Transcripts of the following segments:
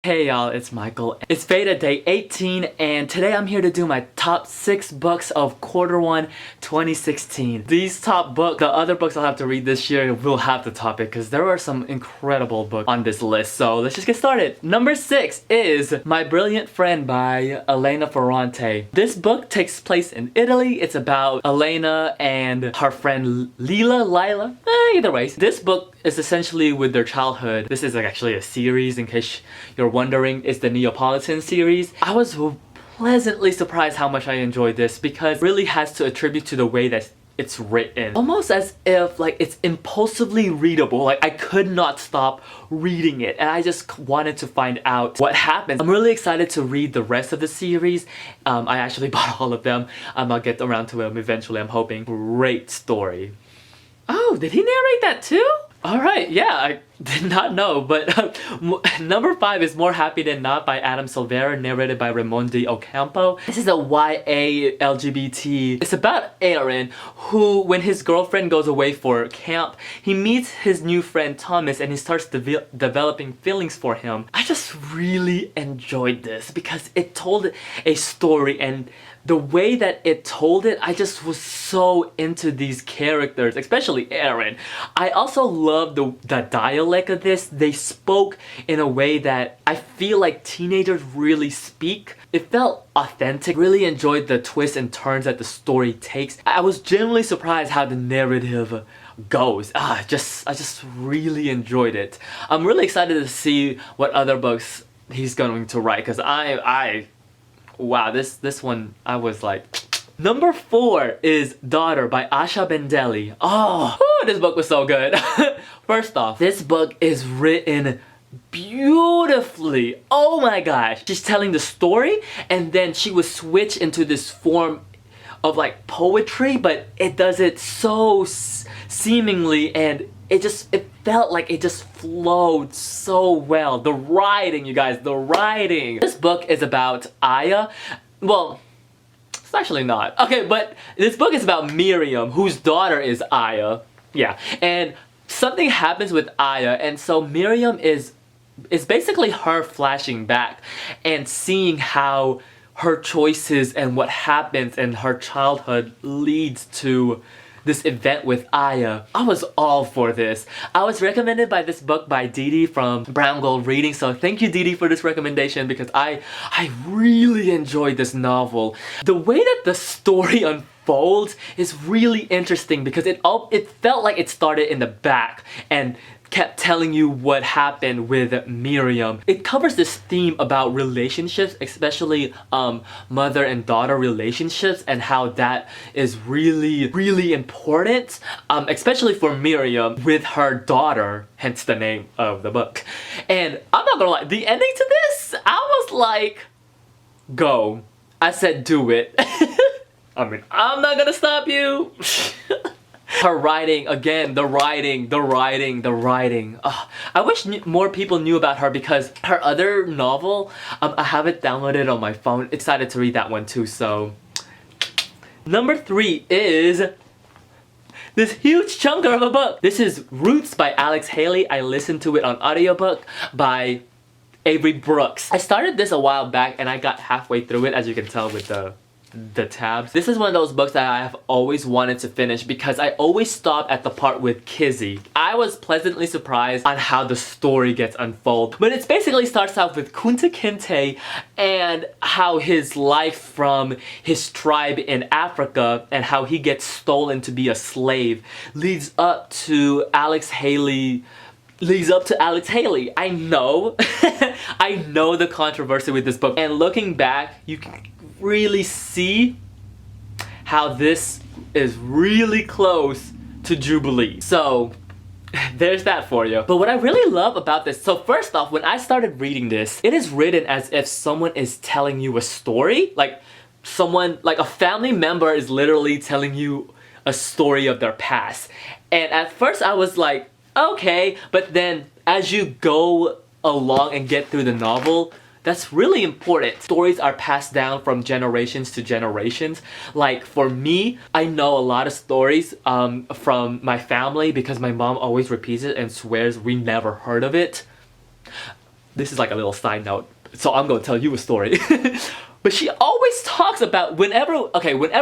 Hey y'all, it's Michael. It's VEDA day 18 and today I'm here to do my top 6 books of Q1 2016. These top books, the other books I'll have to read this year will have to top it because there are some incredible books on this list. So let's just get started. Number 6 is My Brilliant Friend by Elena Ferrante. This book takes place in Italy. It's about Elena and her friend Lila. Either way. This book is essentially with their childhood. This is actually a series in case you're wondering. It's the Neapolitan series. I was pleasantly surprised how much I enjoyed this because it really has to attribute to the way that it's written. Almost as if like it's impulsively readable. Like I could not stop reading it and I just wanted to find out what happens. I'm really excited to read the rest of the series. I actually bought all of them. I'll get around to them eventually, I'm hoping. Great story. Oh, did he narrate that too? Alright, yeah, I did not know, but number 5 is More Happy Than Not by Adam Silvera, narrated by Raimondi Ocampo. This is a YA LGBT. It's about Aaron, who, when his girlfriend goes away for camp, he meets his new friend Thomas and he starts developing feelings for him. I just really enjoyed this because it told a story, and the way that it told it, I just was so into these characters, especially Aaron. I also love the dialect of this. They spoke in a way that I feel like teenagers really speak. It felt authentic. Really enjoyed the twists and turns that the story takes. I was genuinely surprised how the narrative goes. I just really enjoyed it. I'm really excited to see what other books he's going to write because wow, this one, I was like... Number 4 is Daughter by Asha Bendeli. Oh, this book was so good. First off, this book is written beautifully. Oh my gosh. She's telling the story and then she would switch into this form of like poetry, but it does it so seemingly, and it felt like it just flowed so well. The writing, you guys, the writing. This book is about Aya. Well, it's actually not. Okay, but this book is about Miriam, whose daughter is Aya. Yeah, and something happens with Aya, and so Miriam is basically her flashing back and seeing how her choices and what happens in her childhood leads to this event with Aya. I was all for this. I was recommended by this book by Didi from Brown Gold Reading, so thank you Didi for this recommendation because I really enjoyed this novel. The way that the story unfolds is really interesting because it felt like it started in the back and kept telling you what happened with Miriam. It covers this theme about relationships, especially mother and daughter relationships, and how that is really important, especially for Miriam with her daughter, hence the name of the book. And I'm not gonna lie, the ending to this, I was like, go. I said do it. I mean, I'm not gonna stop you. Her writing, again, the writing. I wish more people knew about her because her other novel, I have it downloaded on my phone. Excited to read that one too, so. Number 3 is this huge chunker of a book. This is Roots by Alex Haley. I listened to it on audiobook by Avery Brooks. I started this a while back and I got halfway through it, as you can tell with the tabs. This is one of those books that I have always wanted to finish because I always stop at the part with Kizzy. I was pleasantly surprised on how the story gets unfolded. But it basically starts out with Kunta Kinte and how his life from his tribe in Africa and how he gets stolen to be a slave leads up to Alex Haley. I know I know the controversy with this book, and looking back you can really see how this is really close to Jubilee. So there's that for you. But what I really love about this, so first off, when I started reading this, it is written as if someone is telling you a story. Like someone, like a family member is literally telling you a story of their past. And at first I was like, okay, but then as you go along and get through the novel, that's really important. Stories are passed down from generations to generations. Like for me, I know a lot of stories from my family because my mom always repeats it and swears we never heard of it. This is like a little side note, so I'm gonna tell you a story. But she always talks about whenever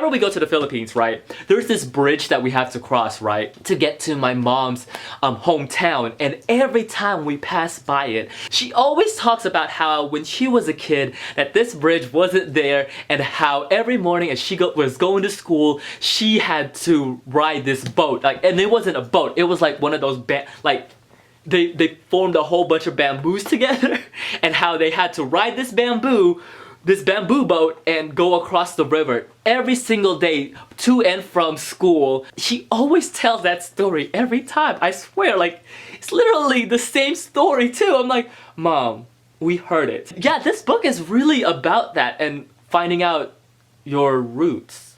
we go to the Philippines, right? There's this bridge that we have to cross, right? To get to my mom's hometown. And every time we pass by it, she always talks about how when she was a kid, that this bridge wasn't there, and how every morning as she was going to school, she had to ride this boat. And it wasn't a boat, it was like one of those they formed a whole bunch of bamboos together, and how they had to ride this bamboo boat and go across the river every single day to and from school. She always tells that story every time. I swear, like, it's literally the same story too. I'm like, Mom, we heard it. Yeah, this book is really about that and finding out your roots.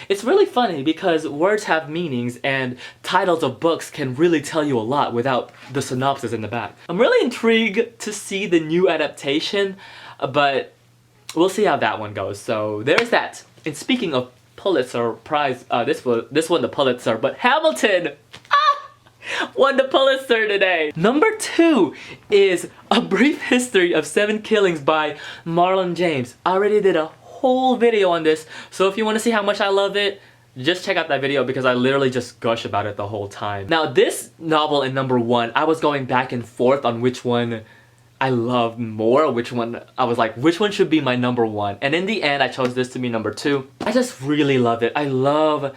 It's really funny because words have meanings and titles of books can really tell you a lot without the synopsis in the back. I'm really intrigued to see the new adaptation, but we'll see how that one goes. So there's that. And speaking of Pulitzer Prize, this won the Pulitzer, but Hamilton won the Pulitzer today. Number 2 is A Brief History of 7 Killings by Marlon James. I already did a whole video on this, so if you want to see how much I love it, just check out that video because I literally just gush about it the whole time. Now this novel in number 1, I was going back and forth on which one I loved more, which one I was like, which one should be my number 1? And in the end, I chose this to be number 2. I just really love it. I love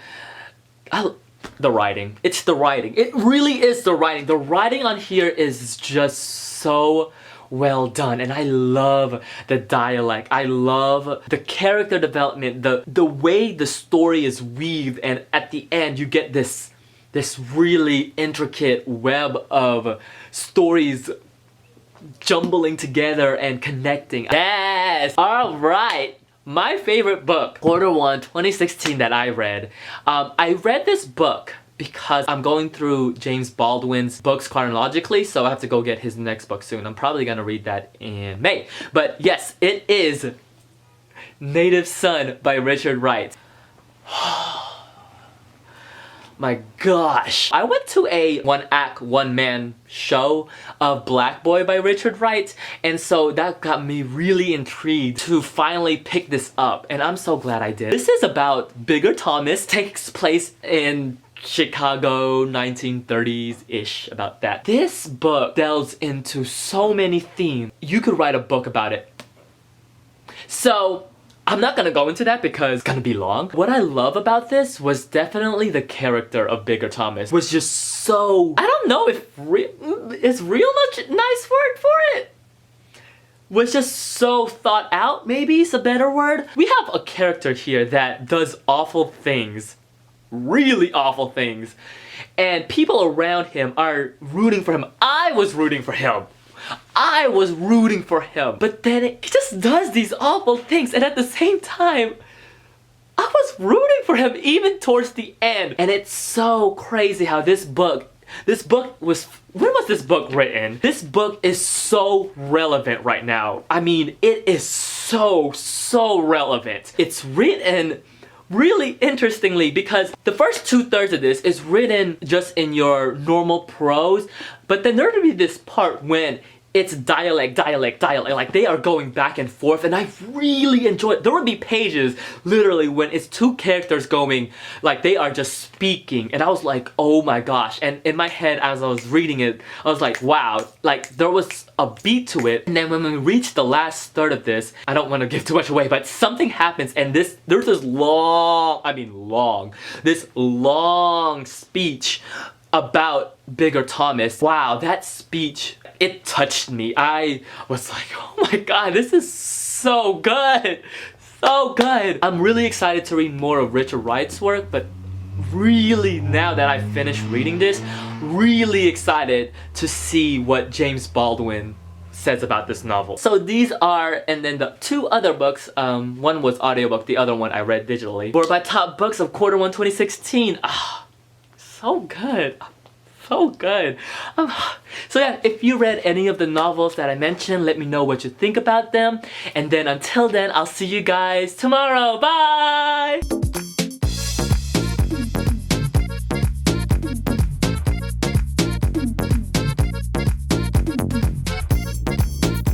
the writing. It's the writing. It really is the writing. The writing on here is just so well done, and I love the dialect. I love the character development, the way the story is weaved, and at the end you get this really intricate web of stories jumbling together and connecting. Yes! Alright! My favorite book, Q1 2016 that I read. I read this book because I'm going through James Baldwin's books chronologically, so I have to go get his next book soon. I'm probably gonna read that in May. But yes, it is Native Son by Richard Wright. My gosh. I went to a one-act, one-man show of Black Boy by Richard Wright, and so that got me really intrigued to finally pick this up, and I'm so glad I did. This is about Bigger Thomas, takes place in Chicago, 1930s-ish, about that. This book delves into so many themes. You could write a book about it. So, I'm not gonna go into that because it's gonna be long. What I love about this was definitely the character of Bigger Thomas was just so... I don't know if is real much nice word for it? Was just so thought out, maybe is a better word. We have a character here that does awful things. Really awful things. And people around him are rooting for him. I was rooting for him. I was rooting for him. But then he just does these awful things, and at the same time, I was rooting for him even towards the end. And it's so crazy how this book was... When was this book written? This book is so relevant right now. I mean, it is so relevant. It's written really interestingly because the first 2/3 of this is written just in your normal prose, but then there would be this part when it's dialect, like they are going back and forth, and I really enjoyed it. There would be pages literally when it's two characters going, like they are just speaking, and I was like, oh my gosh. And in my head as I was reading it, I was like, wow, like there was a beat to it. And then when we reach the last third of this, I don't want to give too much away, but something happens, and there's this long speech about Bigger Thomas. Wow, that speech, it touched me. I was like, oh my god, this is so good. So good. I'm really excited to read more of Richard Wright's work, but really now that I finished reading this, really excited to see what James Baldwin says about this novel. So these are, and then the two other books, one was audiobook, the other one I read digitally, were my top books of Q1 2016. So good. So good. So yeah, if you read any of the novels that I mentioned, let me know what you think about them. And then until then, I'll see you guys tomorrow. Bye!